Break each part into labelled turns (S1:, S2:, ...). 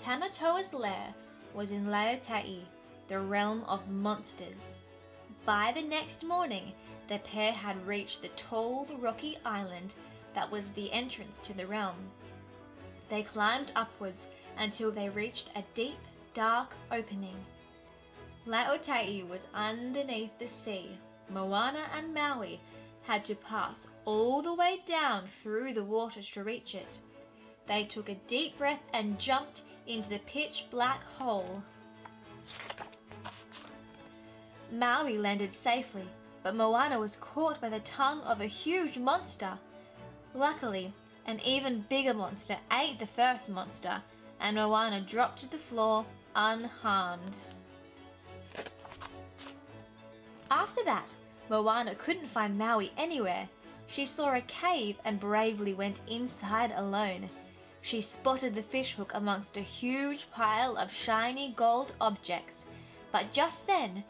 S1: Tamatoa's lair was in Laotai, the realm of monsters. By the next morning, the pair had reached the tall, rocky island that was the entrance to the realm. They climbed upwards until they reached a deep, dark opening. Laotai was underneath the sea. Moana and Maui had to pass all the way down through the water to reach it. They took a deep breath and jumped into the pitch black hole. Maui landed safely, but Moana was caught by the tongue of a huge monster. Luckily, an even bigger monster ate the first monster, and Moana dropped to the floor unharmed. After that, Moana couldn't find Maui anywhere. She saw a cave and bravely went inside alone. She spotted the fishhook amongst a huge pile of shiny gold objects, but just then,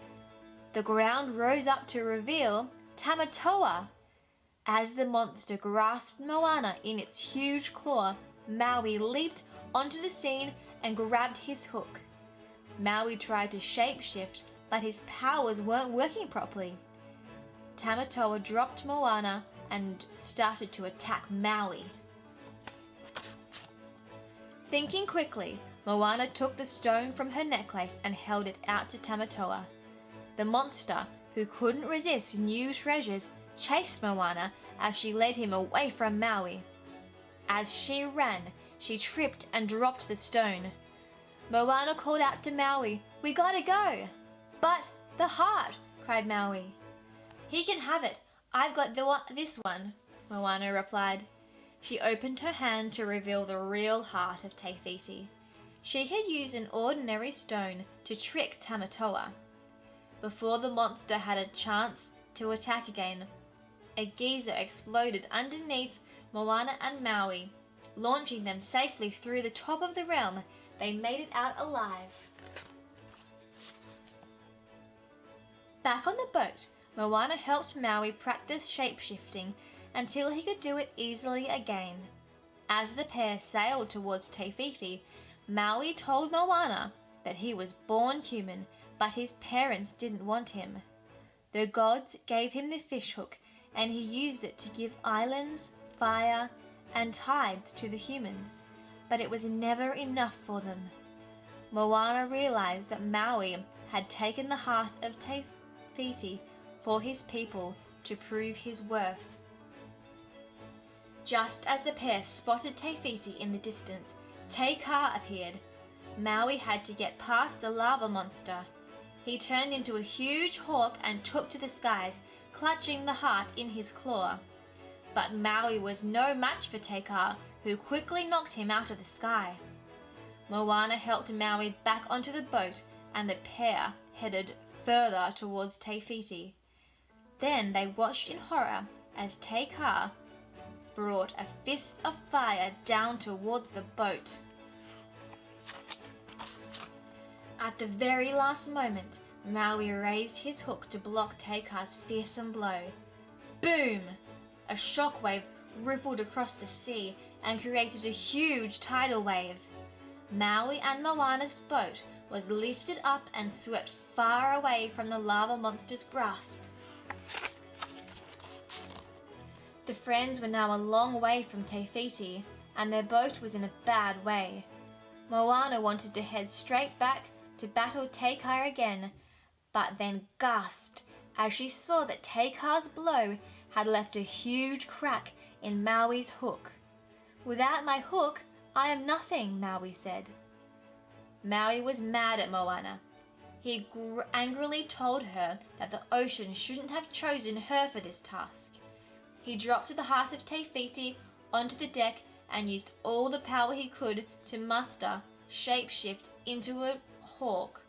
S1: the ground rose up to reveal Tamatoa. As the monster grasped Moana in its huge claw, Maui leaped onto the scene and grabbed his hook. Maui tried to shapeshift, but his powers weren't working properly. Tamatoa dropped Moana and started to attack Maui. Thinking quickly, Moana took the stone from her necklace and held it out to Tamatoa. The monster, who couldn't resist new treasures, chased Moana as she led him away from Maui. As she ran, she tripped and dropped the stone. Moana called out to Maui, "We gotta go!" "But the heart!" cried Maui. "He can have it. I've got this one," Moana replied. She opened her hand to reveal the real heart of Te Fiti. She had used an ordinary stone to trick Tamatoa. Before the monster had a chance to attack again, a geyser exploded underneath Moana and Maui, launching them safely through the top of the realm. They made it out alive. Back on the boat, Moana helped Maui practice shapeshifting until he could do it easily again. As the pair sailed towards Te Fiti, Maui told Moana that he was born human, but his parents didn't want him. The gods gave him the fishhook, and he used it to give islands, fire, and tides to the humans, but it was never enough for them. Moana realized that Maui had taken the heart of Te Fiti for his people to prove his worth. Just as the pair spotted Te Fiti in the distance, Te Ka appeared. Maui had to get past the lava monster. He turned into a huge hawk and took to the skies, clutching the heart in his claw. But Maui was no match for Te Ka, who quickly knocked him out of the sky. Moana helped Maui back onto the boat, and the pair headed further towards Te Fiti. Then they watched in horror as Te Ka brought a fist of fire down towards the boat. At the very last moment, Maui raised his hook to block Te Ka's fearsome blow. Boom! A shockwave rippled across the sea and created a huge tidal wave. Maui and Moana's boat was lifted up and swept far away from the lava monster's grasp. The friends were now a long way from Te Fiti, and their boat was in a bad way. Moana wanted to head straight back to battle Te Ka again, but then gasped as she saw that Te Ka's blow had left a huge crack in Maui's hook. "Without my hook, I am nothing," Maui said. Maui was mad at Moana. He angrily told her that the ocean shouldn't have chosen her for this task. He dropped the heart of Te Fiti onto the deck and used all the power he could to muster shapeshift into a hawk.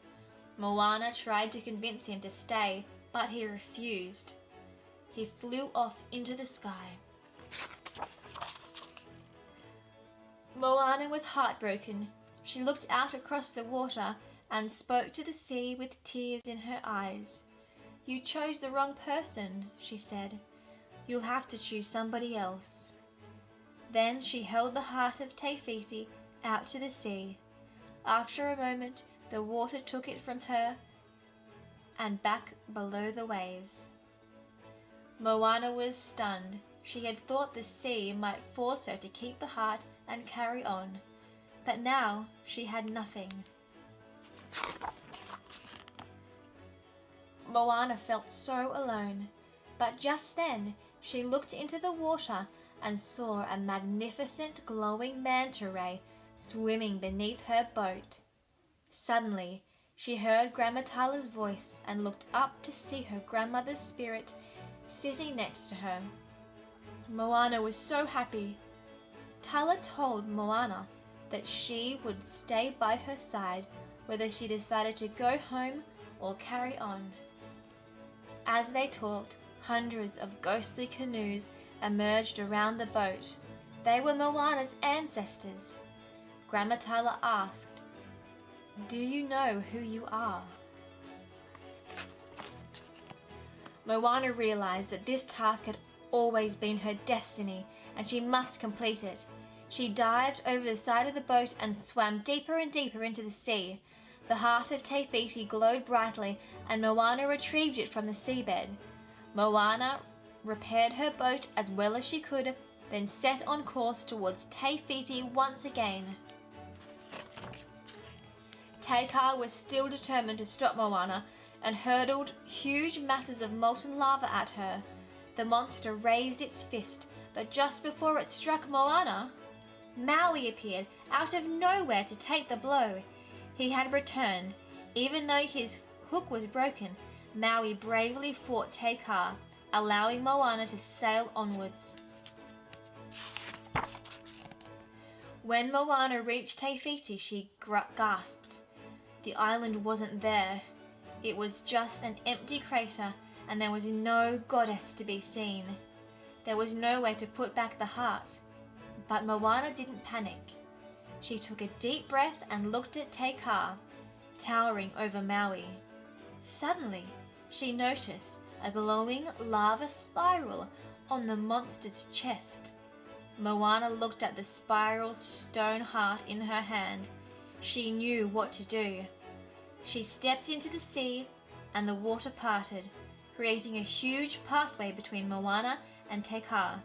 S1: Moana tried to convince him to stay, but he refused. He flew off into the sky. Moana was heartbroken. She looked out across the water and spoke to the sea with tears in her eyes. "You chose the wrong person," she said. "You'll have to choose somebody else." Then she held the heart of Te Fiti out to the sea. After a moment, the water took it from her and back below the waves. Moana was stunned. She had thought the sea might force her to keep the heart and carry on, but now she had nothing. Moana felt so alone, but just then she looked into the water and saw a magnificent glowing manta ray swimming beneath her boat. Suddenly, she heard Grandmatala's voice and looked up to see her grandmother's spirit sitting next to her. Moana was so happy. Tala told Moana that she would stay by her side whether she decided to go home or carry on. As they talked, hundreds of ghostly canoes emerged around the boat. They were Moana's ancestors. Grandmatala asked, "Do you know who you are?" Moana realized that this task had always been her destiny and she must complete it. She dived over the side of the boat and swam deeper and deeper into the sea. The heart of Te Fiti glowed brightly and Moana retrieved it from the seabed. Moana repaired her boat as well as she could, then set on course towards Te Fiti once again. Teika was still determined to stop Moana and hurled huge masses of molten lava at her. The monster raised its fist, but just before it struck Moana, Maui appeared out of nowhere to take the blow. He had returned. Even though his hook was broken, Maui bravely fought Teika, allowing Moana to sail onwards. When Moana reached Te Fiti, she gasped. The island wasn't there. It was just an empty crater, and there was no goddess to be seen. There was nowhere to put back the heart. But Moana didn't panic. She took a deep breath and looked at Teika, towering over Maui. Suddenly, she noticed a glowing lava spiral on the monster's chest. Moana looked at the spiral stone heart in her hand. She knew what to do. She stepped into the sea and the water parted, creating a huge pathway between Moana and Teika.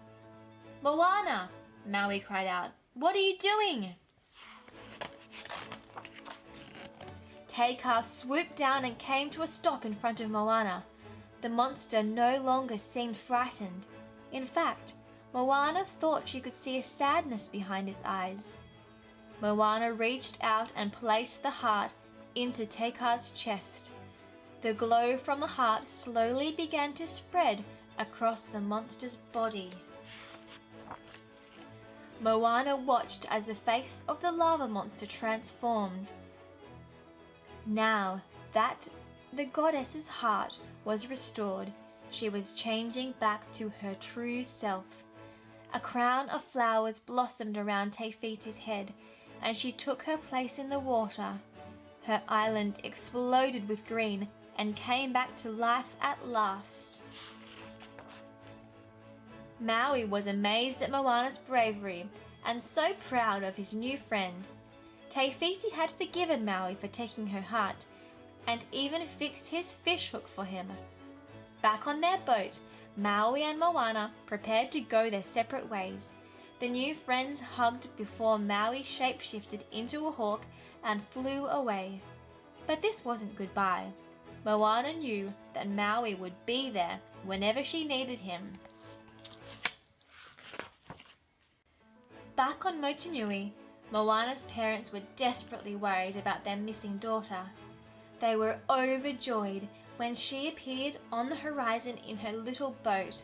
S1: "Moana!" Maui cried out. "What are you doing?" Teika swooped down and came to a stop in front of Moana. The monster no longer seemed frightened. In fact, Moana thought she could see a sadness behind its eyes. Moana reached out and placed the heart into Teika's chest. The glow from the heart slowly began to spread across the monster's body. Moana watched as the face of the lava monster transformed. Now that the goddess's heart was restored, she was changing back to her true self. A crown of flowers blossomed around Te Fiti's head, and she took her place in the water. Her island exploded with green and came back to life at last. Maui was amazed at Moana's bravery and so proud of his new friend. Te Fiti had forgiven Maui for taking her heart and even fixed his fish hook for him. Back on their boat, Maui and Moana prepared to go their separate ways. The new friends hugged before Maui shapeshifted into a hawk and flew away. But this wasn't goodbye. Moana knew that Maui would be there whenever she needed him. Back on Motunui, Moana's parents were desperately worried about their missing daughter. They were overjoyed when she appeared on the horizon in her little boat.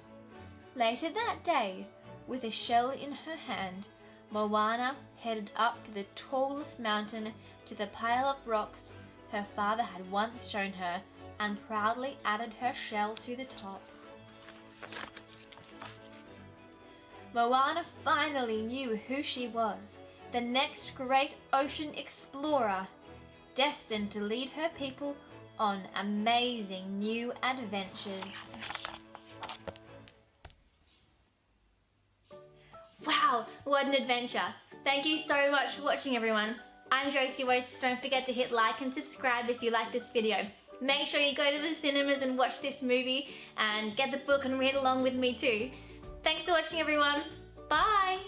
S1: Later that day, with a shell in her hand, Moana headed up to the tallest mountain, to the pile of rocks her father had once shown her, and proudly added her shell to the top. Moana finally knew who she was, the next great ocean explorer, destined to lead her people on amazing new adventures. Wow, what an adventure! Thank you so much for watching, everyone.
S2: I'm JosieWose. Don't forget to hit like and subscribe if you like this video. Make sure you go to the cinemas and watch this movie and get the book and read along with me too. Thanks for watching, everyone. Bye!